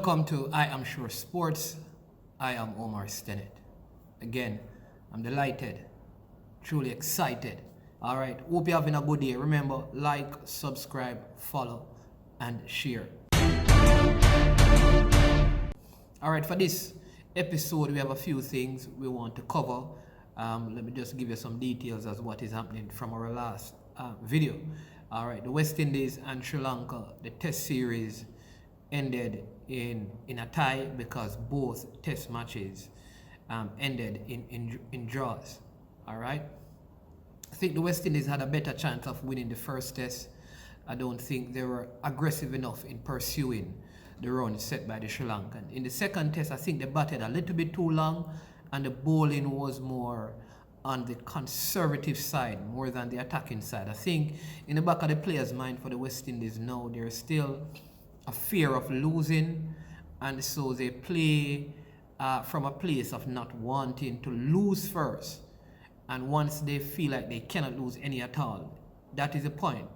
Welcome to I Am Sure Sports. I am Omar. Again, I'm delighted, truly excited. All right, hope you're having a good day. Remember, like, subscribe, follow, and share. All right, for this episode, we have a few things we want to cover. Let me just give you some details as what is happening from our last video. All right, the West Indies and Sri Lanka, the test series ended in a tie because both test matches ended in draws. All right, I think the West Indies had a better chance of winning the first test. I don't think they were aggressive enough in pursuing the run set by the Sri Lankan. In the second test, I think they batted a little bit too long and the bowling was more on the conservative side more than the attacking side. I think in the back of the players' mind for the West Indies now, there's still a fear of losing, and so they play from a place of not wanting to lose first. And once they feel like they cannot lose any at all, that is the point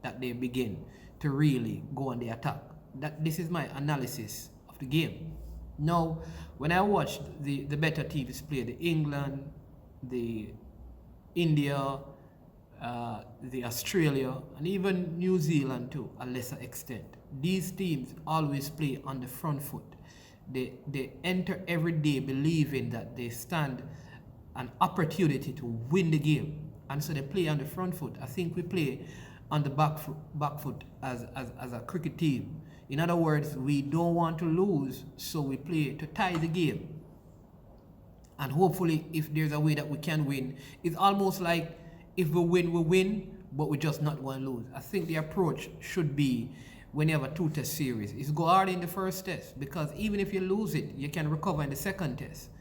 that they begin to really go on the attack. This is my analysis of the game. Now, when I watched the better teams play, the England, the India, the Australia, and even New Zealand to a lesser extent, these teams always play on the front foot. They enter every day believing that they stand an opportunity to win the game, and so they play on the front foot. I think we play on the back foot as a cricket team. In other words, we don't want to lose, so we play to tie the game. And hopefully, if there's a way that we can win, it's almost like if we win, but we just not want to lose. I think the approach should be, when you have a two-test series, is go hard in the first test, because even if you lose it, you can recover in the second test,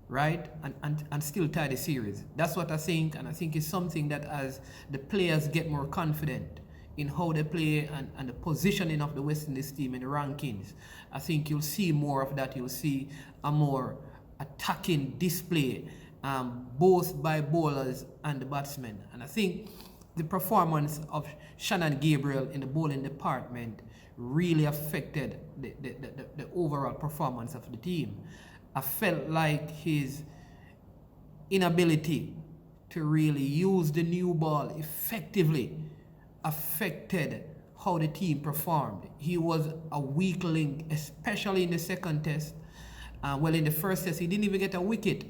right? And still tie the series. That's what I think, and I think it's something that as the players get more confident in how they play and the positioning of the West Indies team in the rankings, I think you'll see more of that. You'll see a more attacking display, both by bowlers and the batsmen. And I think the performance of Shannon Gabriel in the bowling department really affected the overall performance of the team. I felt like his inability to really use the new ball effectively affected how the team performed. He was a weak link, especially in the second test. In the first test, he didn't even get a wicket.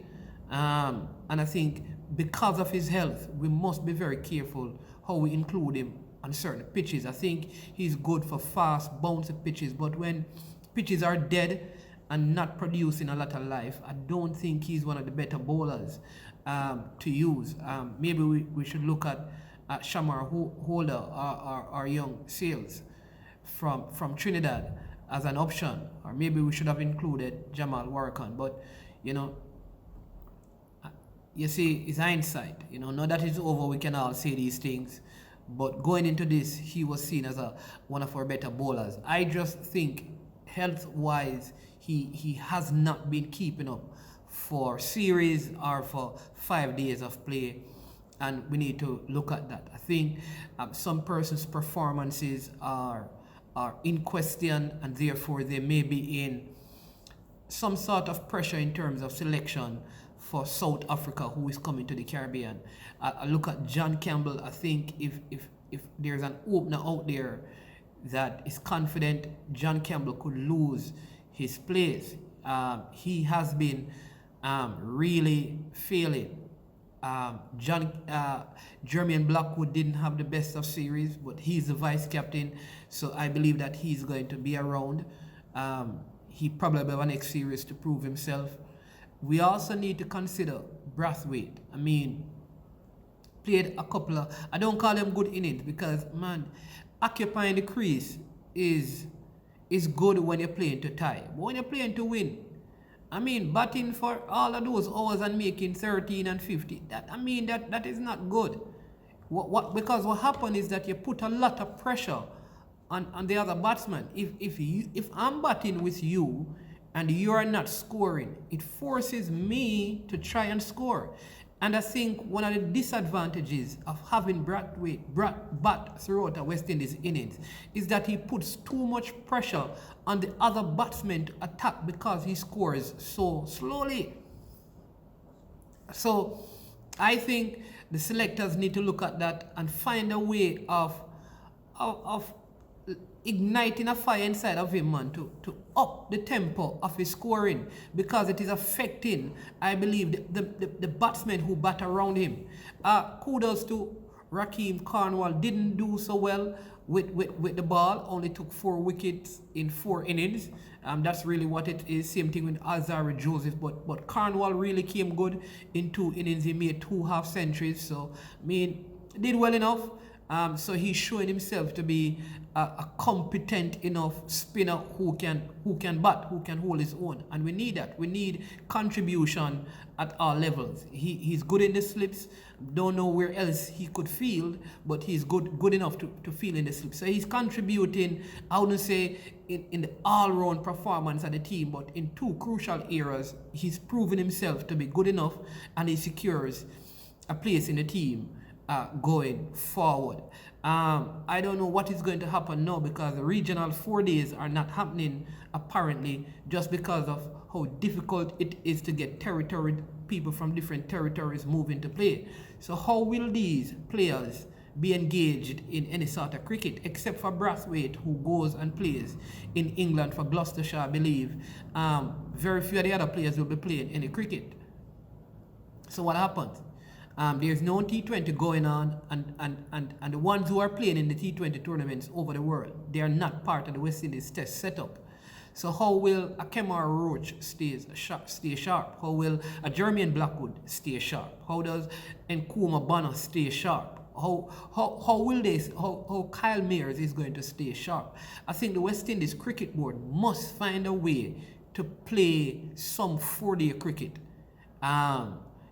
And I think because of his health, we must be very careful how we include him on certain pitches. I think he's good for fast, bouncy pitches, but when pitches are dead and not producing a lot of life, I don't think he's one of the better bowlers to use. Maybe we should look at Shamar Holder or our young Sales from Trinidad as an option, or maybe we should have included Jamal Warkan. But you see, it's hindsight. Now that it's over, we can all say these things, but going into this, he was seen as one of our better bowlers. I just think health-wise, he has not been keeping up for series or for 5 days of play, and we need to look at that. I think some persons' performances are in question, and therefore they may be in some sort of pressure in terms of selection for South Africa, who is coming to the Caribbean. I look at John Campbell. I think if there's an opener out there that is confident, John Campbell could lose his place. He has been really failing. Jermaine Blackwood didn't have the best of series, but he's the vice captain, so I believe that he's going to be around. He probably will have a next series to prove himself. We also need to consider Brathwaite. I mean, played a couple of, I don't call them good innings, because man, occupying the crease is good when you're playing to tie, but when you're playing to win, I mean, batting for all of those hours and making 13 and 50, that is not good. Because what happened is that you put a lot of pressure on the other batsman. If I'm batting with you and you're not scoring, it forces me to try and score. And I think one of the disadvantages of having Bat throughout a West Indies innings is that he puts too much pressure on the other batsmen to attack because he scores so slowly. So I think the selectors need to look at that and find a way of igniting a fire inside of him, man, to up the tempo of his scoring, because it is affecting, I believe, the batsmen who bat around him. Kudos to Rakeem Cornwall, didn't do so well with the ball, only took 4 wickets in 4 innings. That's really what it is. Same thing with Azari Joseph, but Cornwall really came good in 2 innings. He made 2 half centuries, so I mean, did well enough. So he's showing himself to be a competent enough spinner who can bat, who can hold his own, and we need that. We need contribution at all levels. He's good in the slips. Don't know where else he could field, but he's good enough to field in the slips. So he's contributing, I wouldn't say in the all-round performance of the team, but in 2 crucial areas, he's proven himself to be good enough, and he secures a place in the team going forward. I don't know what is going to happen now, because the regional 4 days are not happening apparently, just because of how difficult it is to get people from different territories moving to play. So how will these players be engaged in any sort of cricket, except for Brathwaite, who goes and plays in England for Gloucestershire, I believe? Very few of the other players will be playing any cricket. So what happens? There's no T20 going on, and the ones who are playing in the T20 tournaments over the world, they are not part of the West Indies test setup. So how will a Kemar Roach stay sharp? How will a Jermaine Blackwood stay sharp? How does Nkrumah Bonner stay sharp? How Kyle Mayers is going to stay sharp? I think the West Indies Cricket Board must find a way to play some 4-day cricket.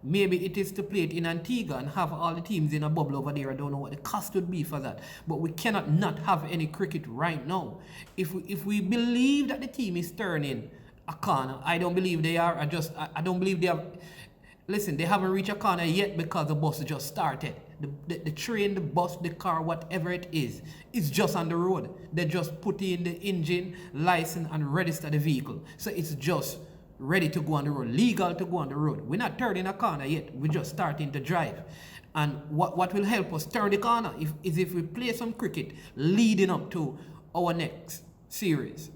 Maybe it is to play it in Antigua and have all the teams in a bubble over there. I don't know what the cost would be for that. But we cannot not have any cricket right now. If we believe that the team is turning a corner, I don't believe they are. I don't believe they have. Listen, they haven't reached a corner yet because the bus just started. The train, the bus, the car, whatever it is, it's just on the road. They just put in the engine, license, and register the vehicle. So it's just ready to go on the road, legal to go on the road. We're not turning a corner yet. We're just starting to drive. And what will help us turn the corner is if we play some cricket leading up to our next series.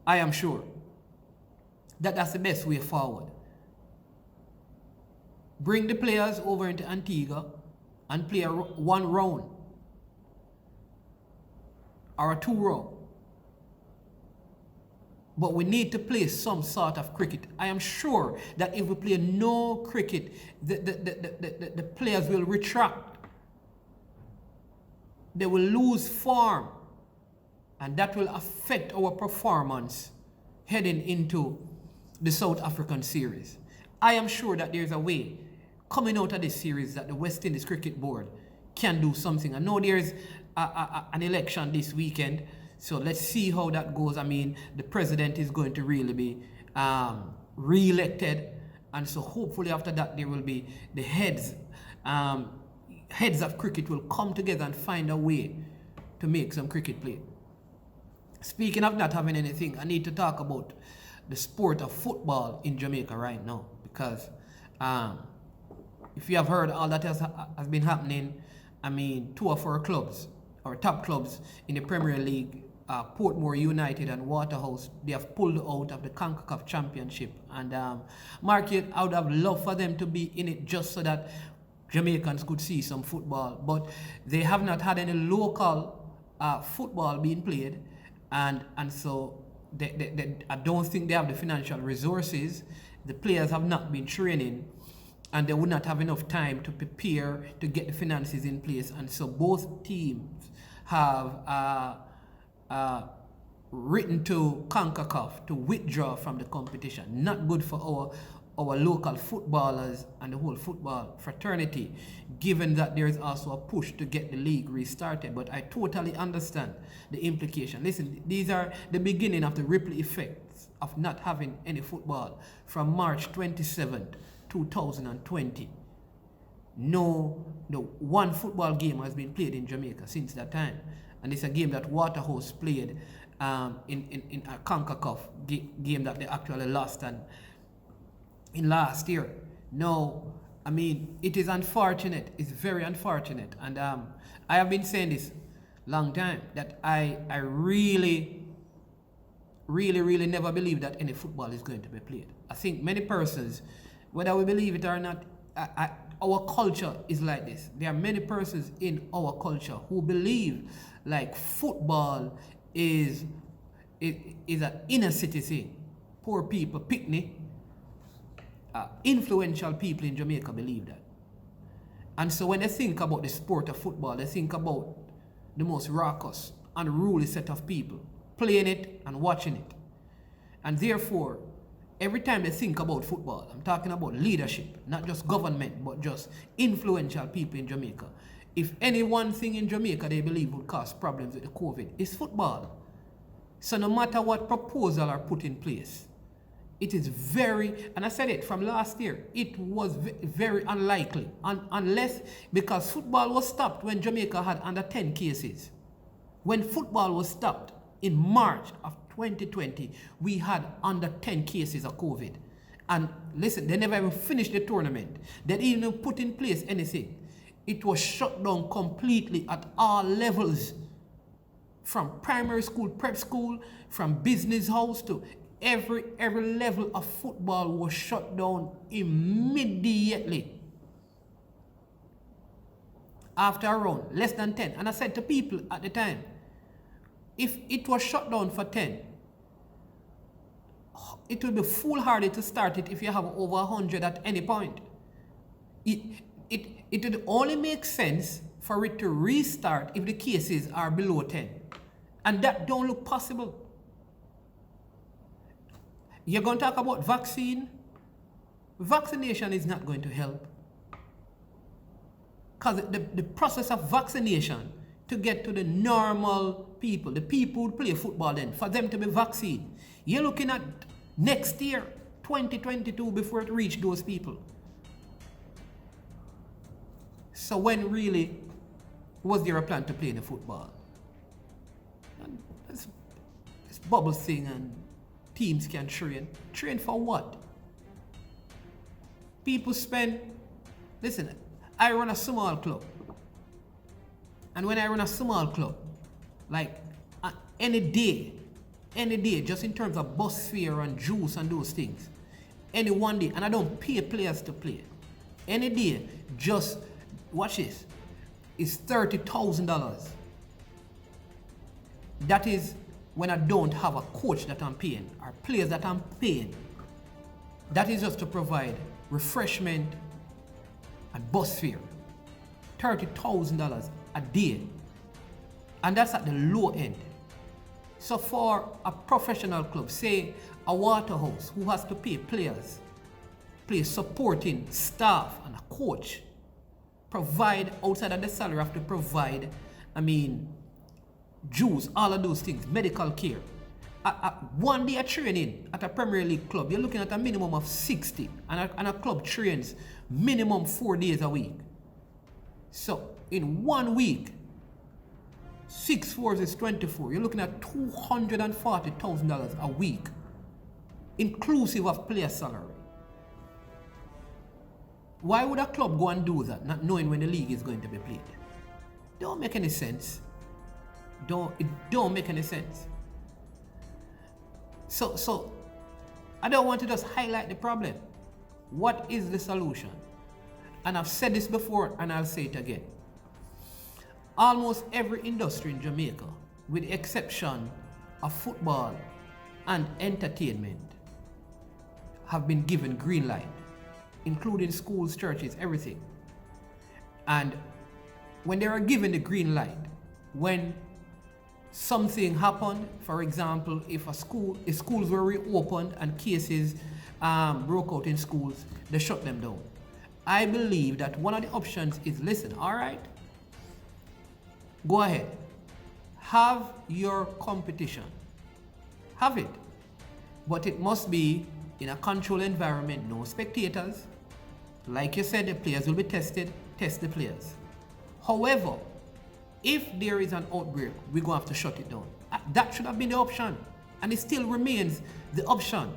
I am sure that that's the best way forward. Bring the players over into Antigua and play 1 round or a 2 round. But we need to play some sort of cricket. I am sure that if we play no cricket, the players will retract. They will lose form. And that will affect our performance heading into the South African series. I am sure that there's a way coming out of this series that the West Indies Cricket Board can do something. I know there's an election this weekend. So let's see how that goes. I mean, the president is going to really be re-elected. And so hopefully after that, there will be the heads of cricket will come together and find a way to make some cricket play. Speaking of not having anything, I need to talk about the sport of football in Jamaica right now. Because if you have heard all that has been happening, I mean, 2 of our clubs, our top clubs in the Premier League, Portmore United and Waterhouse, they have pulled out of the CONCACAF Championship. And Mark, I would have loved for them to be in it just so that Jamaicans could see some football. But they have not had any local football being played. And so I don't think they have the financial resources. The players have not been training. And they would not have enough time to prepare to get the finances in place. And so both teams have written to CONCACAF to withdraw from the competition. Not good for our local footballers and the whole football fraternity, given that there is also a push to get the league restarted. But I totally understand the implication. Listen, these are the beginning of the ripple effects of not having any football from March 27th 2020. No one football game has been played in Jamaica since that time, and it's a game that Waterhouse played in a CONCACAF game that they actually lost and in last year. No, I mean, it is unfortunate. It's very unfortunate, and I have been saying this long time that I really never believed that any football is going to be played. I think many persons, whether we believe it or not, our culture is like this. There are many persons in our culture who believe like football is an inner city thing. Poor people, picnic, influential people in Jamaica believe that. And so when they think about the sport of football, they think about the most raucous, unruly set of people playing it and watching it. And therefore, every time they think about football, I'm talking about leadership, not just government, but just influential people in Jamaica. If any one thing in Jamaica they believe would cause problems with the COVID, it's football. So no matter what proposal are put in place, it is very, and I said it from last year, it was very unlikely, unless, because football was stopped when Jamaica had under 10 cases. When football was stopped in March of 2020, we had under 10 cases of COVID. And listen, they never even finished the tournament. They didn't even put in place anything. It was shut down completely at all levels. From primary school, prep school, from business house to every level of football was shut down immediately. After around less than 10. And I said to people at the time, if it was shut down for 10, it would be foolhardy to start it if you have over 100 at any point. It would only make sense for it to restart if the cases are below 10. And that don't look possible. You're going to talk about vaccine. Vaccination is not going to help. Because the process of vaccination to get to the normal people, the people who play football then, for them to be vaccinated, you're looking at next year, 2022, before it reach those people. So when really was there a plan to play the football? It's bubble thing and teams can train. Train for what? People spend, listen, I run a small club. And when I run a small club, like any day, just in terms of bus fare and juice and those things, any one day, and I don't pay players to play. Any day, just, watch this, is $30,000. That is when I don't have a coach that I'm paying, or players that I'm paying. That is just to provide refreshment and bus fare. $30,000 a day. And that's at the low end. So for a professional club, say a Waterhouse, who has to pay players, supporting staff and a coach, provide, outside of the salary, have to provide, juice, all of those things, medical care. One day of training at a Premier League club, you're looking at a minimum of 60, and a club trains minimum 4 days a week. So in 1 week, 6 4s is 24. You're looking at $240,000 a week, inclusive of player salary. Why would a club go and do that, not knowing when the league is going to be played? Don't make any sense. It don't make any sense. So I don't want to just highlight the problem. What is the solution? And I've said this before and I'll say it again. Almost every industry in Jamaica, with the exception of football and entertainment, have been given green light, including schools, churches, everything. And when they are given the green light, when something happened, for example, if schools were reopened and cases broke out in schools, they shut them down. I believe that one of the options is, listen, all right, go ahead, have your competition, have it, but it must be in a controlled environment, no spectators, Like you said, the players will be tested, test the players. However, if there is an outbreak, we're going to have to shut it down. That should have been the option. And it still remains the option.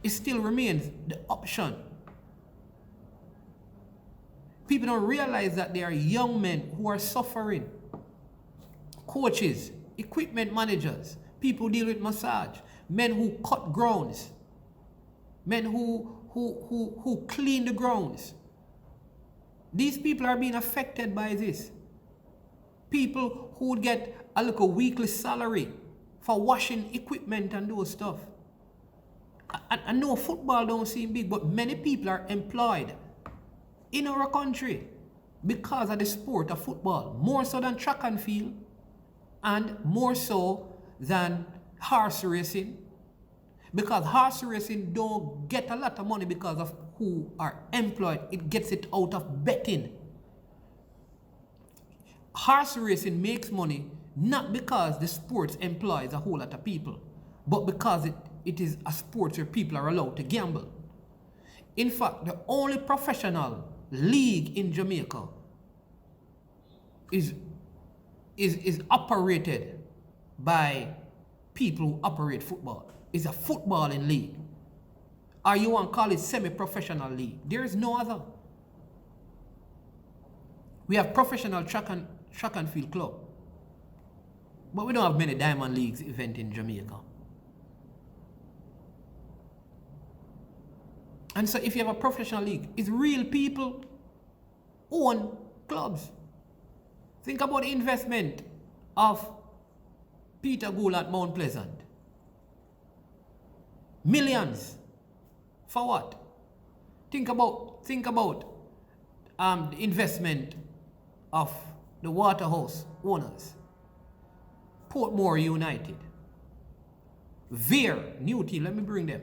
It still remains the option. People don't realize that there are young men who are suffering. Coaches, equipment managers, people who deal with massage, men who cut grounds, men who clean the grounds. These people are being affected by this. People who would get a little weekly salary for washing equipment and those stuff. I know football don't seem big, but many people are employed in our country because of the sport of football, more so than track and field, and more so than horse racing, because horse racing don't get a lot of money because of who are employed. It gets it out of betting. Horse racing makes money not because the sport employs a whole lot of people, but because it is a sport where people are allowed to gamble. In fact, the only professional league in Jamaica is operated by people who operate football. It's a footballing league. Or you want to call it semi-professional league. There is no other. We have professional track and field club. But we don't have many Diamond Leagues event in Jamaica. And so if you have a professional league, it's real people own clubs. Think about the investment of Peter Gould at Mount Pleasant. Millions. For what? Think about the investment of the Waterhouse owners. Portmore United. Veer, new team, let me bring them.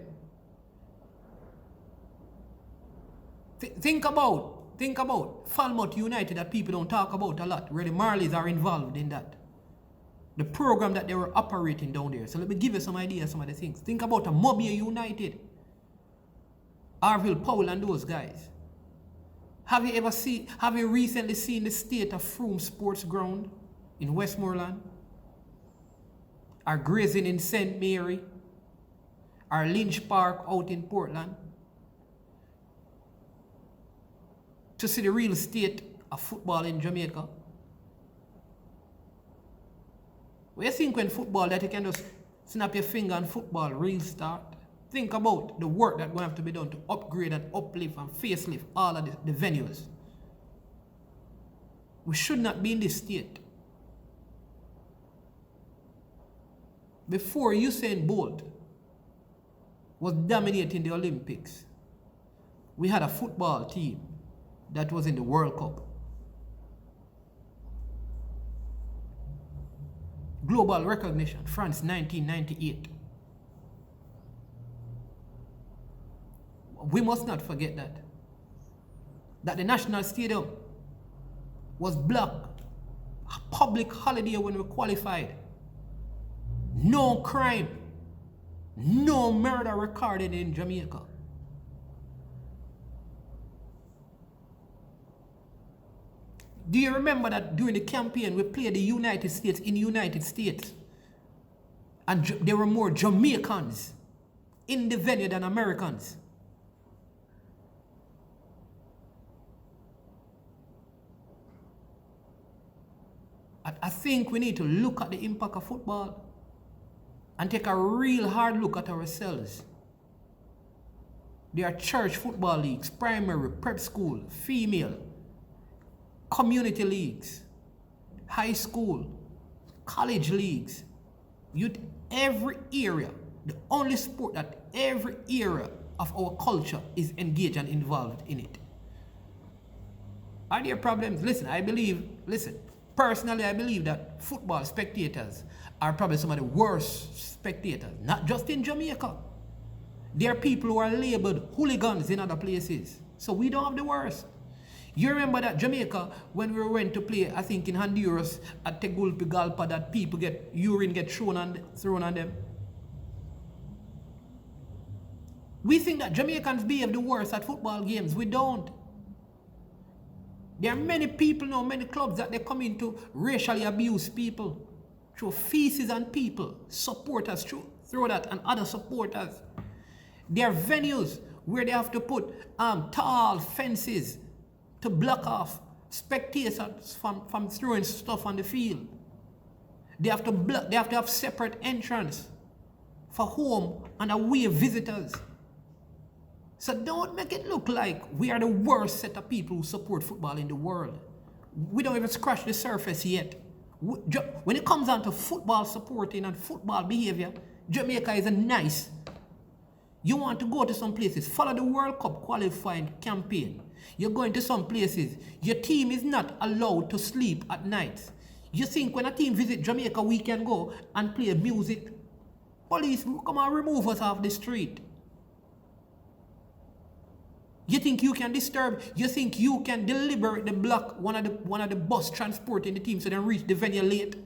Think about Falmouth United that people don't talk about a lot, where the Marleys are involved in that. The program that they were operating down there. So let me give you some ideas, some of the things. Think about a Mobile United. Arville Powell and those guys. Have you recently seen the state of Froome Sports Ground in Westmoreland? Or grazing in St. Mary? Or Lynch Park out in Portland? To see the real state of football in Jamaica. What do you think when football that you can just snap your finger and football real start? Think about the work that's going to have to be done to upgrade and uplift and facelift all of the venues. We should not be in this state. Before Usain Bolt was dominating the Olympics, we had a football team that was in the World Cup. Global recognition, France 1998. We must not forget that the National Stadium was blocked, a public holiday when we qualified. No crime, no murder recorded in Jamaica. Do you remember that during the campaign we played the United States in the United States? And there were more Jamaicans in the venue than Americans. I think we need to look at the impact of football and take a real hard look at ourselves. There are church football leagues, primary, prep school, female, community leagues, high school, college leagues, youth, every area. The only sport that every area of our culture is engaged and involved in it. Are there problems? Personally, I believe that football spectators are probably some of the worst spectators, not just in Jamaica. There are people who are labeled hooligans in other places. So we don't have the worst. You remember that Jamaica, when we went to play, I think in Honduras at Tegucigalpa, that people urine get thrown on them? We think that Jamaicans behave the worst at football games. We don't. There are many people now, many clubs that they come in to racially abuse people through feces and people, supporters through that, and other supporters. There are venues where they have to put tall fences to block off spectators from throwing stuff on the field. They have to have separate entrance for home and away visitors. So don't make it look like we are the worst set of people who support football in the world. We don't even scratch the surface yet. When it comes down to football supporting and football behavior, Jamaica is a nice. You want to go to some places, follow the World Cup qualifying campaign. You're going to some places, your team is not allowed to sleep at night. You think when a team visit Jamaica, we can go and play music? Police will come and remove us off the street. You think you can disturb? You think you can deliberately block one of the bus transporting the team so they reach the venue late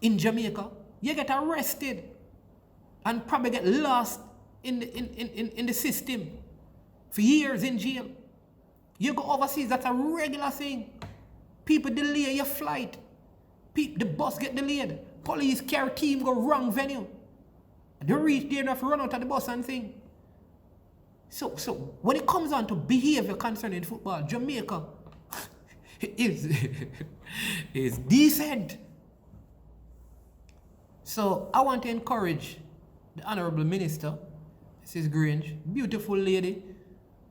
in Jamaica? You get arrested and probably get lost in the system for years in jail. You go overseas, that's a regular thing. People delay your flight. The bus get delayed. Police carry team go wrong venue. They reach there enough run out of the bus and thing. So when it comes on to behavior concerning football, Jamaica is decent. So I want to encourage the Honorable Minister, Mrs. Grange, beautiful lady.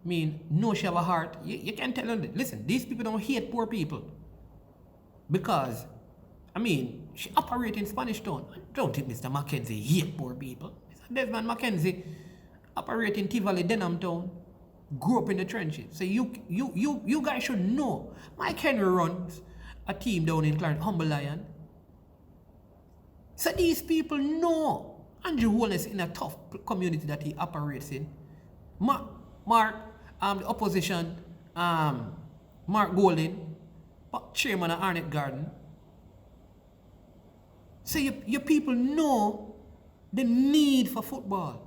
I mean, no, she have a heart. You can tell them, listen, these people don't hate poor people. Because, I mean, she operates in Spanish Town. I don't think Mr. Mackenzie hate poor people. Mr. Desmond Mackenzie operate in Tivoli, Denham Town, grew up in the trenches. So you guys should know. Mike Henry runs a team down in Clarence, Humble Lion. So these people know Andrew Wallace in a tough community that he operates in. Mark, the opposition, Mark Golding, chairman of Arnett Garden. So your people know the need for football.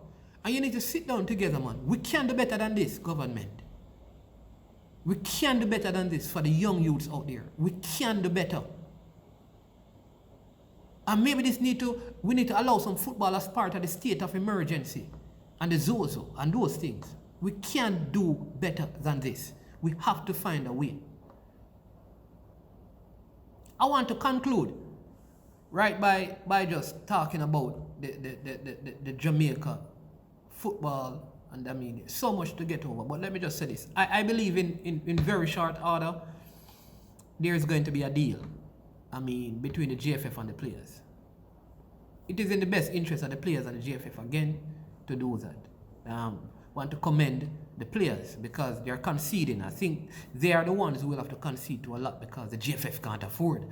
And you need to sit down together, man. We can do better than this, government. We can do better than this for the young youths out there. We can do better. And maybe we need to allow some football as part of the state of emergency and the Zozo and those things. We can do better than this. We have to find a way. I want to conclude right by just talking about the Jamaica football, and I mean, so much to get over. But let me just say this. I believe in very short order, there is going to be a deal, I mean, between the GFF and the players. It is in the best interest of the players and the GFF, again, to do that. Want to commend the players because they are conceding. I think they are the ones who will have to concede to a lot because the GFF can't afford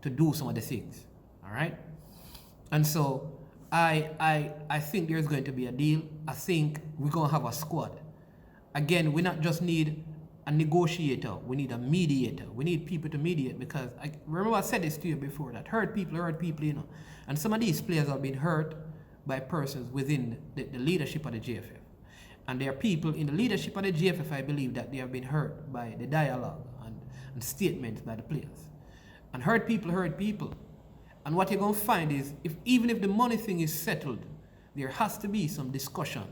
to do some of the things. All right? And so I think there's going to be a deal. I think we're going to have a squad. Again, we not just need a negotiator. We need a mediator. We need people to mediate because remember I said this to you before that hurt people, you know. And some of these players have been hurt by persons within the leadership of the GFF. And there are people in the leadership of the GFF, I believe, that they have been hurt by the dialogue and statements by the players. And hurt people. And what you're going to find is, even if the money thing is settled, there has to be some discussion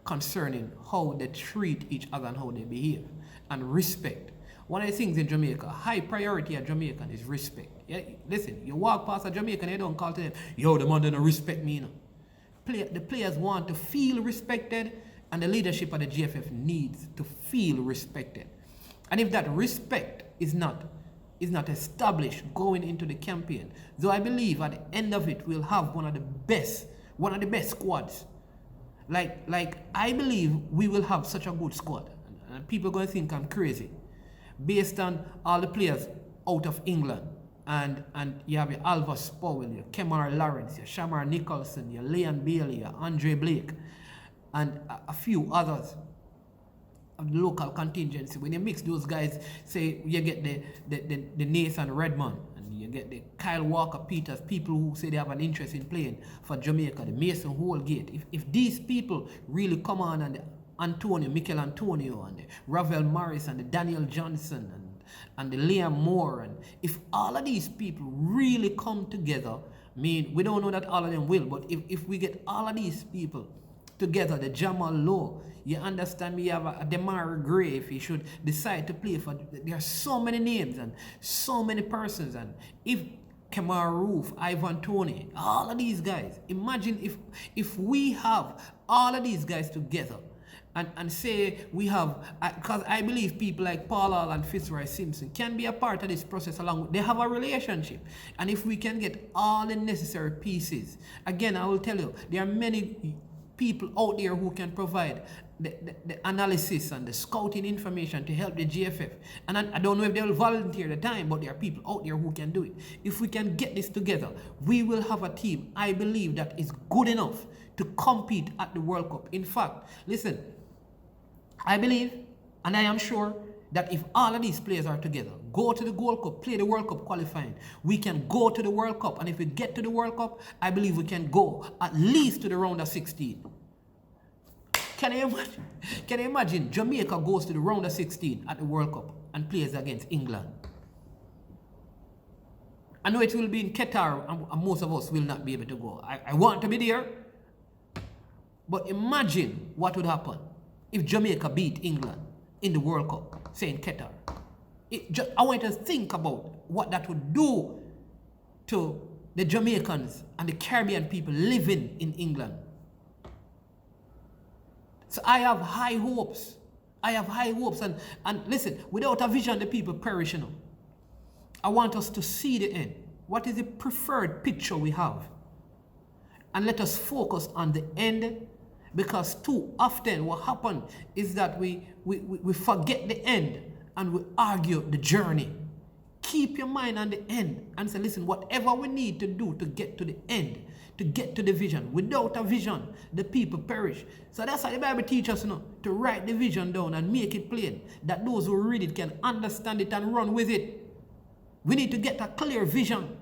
concerning how they treat each other and how they behave. And respect. One of the things in Jamaica, high priority at Jamaican is respect. Yeah, listen, you walk past a Jamaican, you don't call to them, yo, the man don't respect me, you know. The players want to feel respected, and the leadership of the GFF needs to feel respected. And if that respect is not established going into the campaign, though I believe at the end of it we'll have one of the best squads. Like I believe we will have such a good squad. And people are going to think I'm crazy. Based on all the players out of England. And you have your Alvis Powell, your Kemar Lawrence, your Shamar Nicholson, your Leon Bailey, your Andre Blake, and a few others of the local contingency. When you mix those guys, say you get the Nathan Redmond, and and you get the Kyle Walker-Peters, people who say they have an interest in playing for Jamaica, the Mason Holgate. If these people really come on, and the Antonio, Mikel Antonio, and the Ravel Morris, and the Daniel Johnson, and the Liam Moore, and if all of these people really come together, I mean, we don't know that all of them will, but if we get all of these people together, the Jamal Lowe, you understand me, you have a Demar Gray, if he should decide to play for, there are so many names and so many persons, and if Kemar Roof, Ivan Toney, all of these guys, imagine if we have all of these guys together, and say we have, because I believe people like Paul Hall and Fitzroy Simpson can be a part of this process along with, they have a relationship. And if we can get all the necessary pieces, again, I will tell you, there are many people out there who can provide the analysis and the scouting information to help the GFF. And I don't know if they'll volunteer the time, but there are people out there who can do it. If we can get this together, we will have a team, I believe, that is good enough to compete at the World Cup. In fact, listen, I believe, and I am sure, that if all of these players are together, go to the Gold Cup, play the World Cup qualifying, we can go to the World Cup. And if we get to the World Cup, I believe we can go at least to the round of 16. Can you imagine Jamaica goes to the round of 16 at the World Cup and plays against England? I know it will be in Qatar, and most of us will not be able to go. I want to be there, but imagine what would happen if Jamaica beat England in the World Cup, say in Qatar. I want to think about what that would do to the Jamaicans and the Caribbean people living in England. So I have high hopes. I have high hopes. And listen, without a vision, the people perish. You know. I want us to see the end. What is the preferred picture we have? And let us focus on the end, because too often what happens is that we forget the end and we argue the journey. Keep your mind on the end and say, listen, whatever we need to do to get to the end, to get to the vision. Without a vision, the people perish. So that's why the Bible teaches us, you know, to write the vision down and make it plain, that those who read it can understand it and run with it. We need to get a clear vision.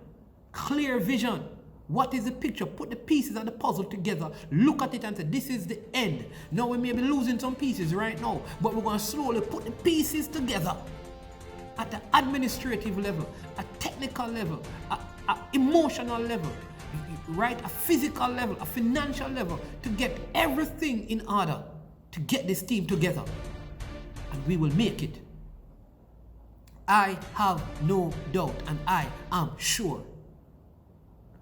Clear vision. What is the picture? Put the pieces of the puzzle together. Look at it and say, this is the end. Now we may be losing some pieces right now, but we're going to slowly put the pieces together at the administrative level, a technical level, a emotional level, right? A physical level, a financial level, to get everything in order to get this team together. And we will make it. I have no doubt, and I am sure.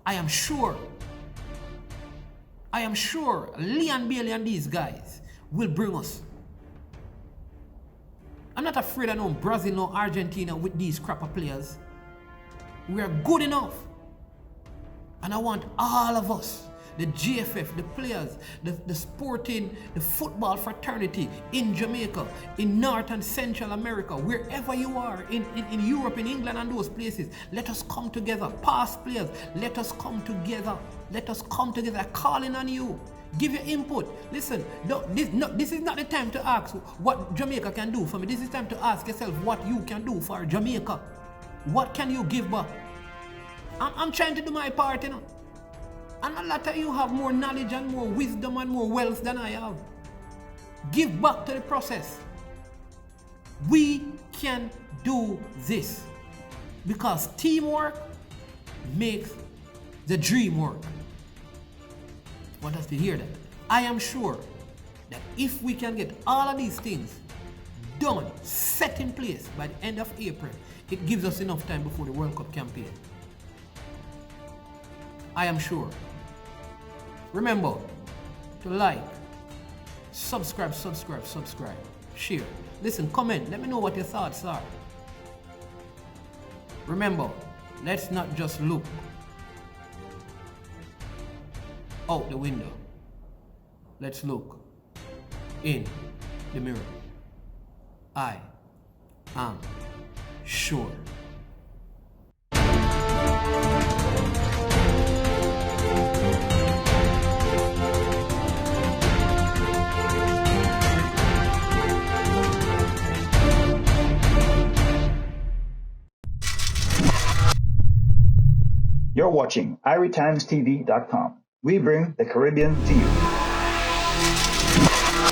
I am sure Leon Bailey and these guys will bring us. I'm not afraid of no Brazil, no Argentina with these crapper players. We are good enough. And I want all of us, the GFF, the players, the sporting, the football fraternity in Jamaica, in North and Central America, wherever you are, in Europe, in England and those places, let us come together. Past players, let us come together. Let us come together. I'm calling on you. Give your input. Listen, this is not the time to ask what Jamaica can do for me. This is time to ask yourself what you can do for Jamaica. What can you give back? I'm trying to do my part, you know. And a lot of you have more knowledge and more wisdom and more wealth than I have. Give back to the process. We can do this, because teamwork makes the dream work. I want us to hear that. I am sure that if we can get all of these things done, set in place by the end of April, it gives us enough time before the World Cup campaign. I am sure. Remember to like, subscribe, share. Listen, comment, let me know what your thoughts are. Remember, let's not just look out the window. Let's look in the mirror. I am sure. You're watching IRITimesTV.com. We bring the Caribbean to you.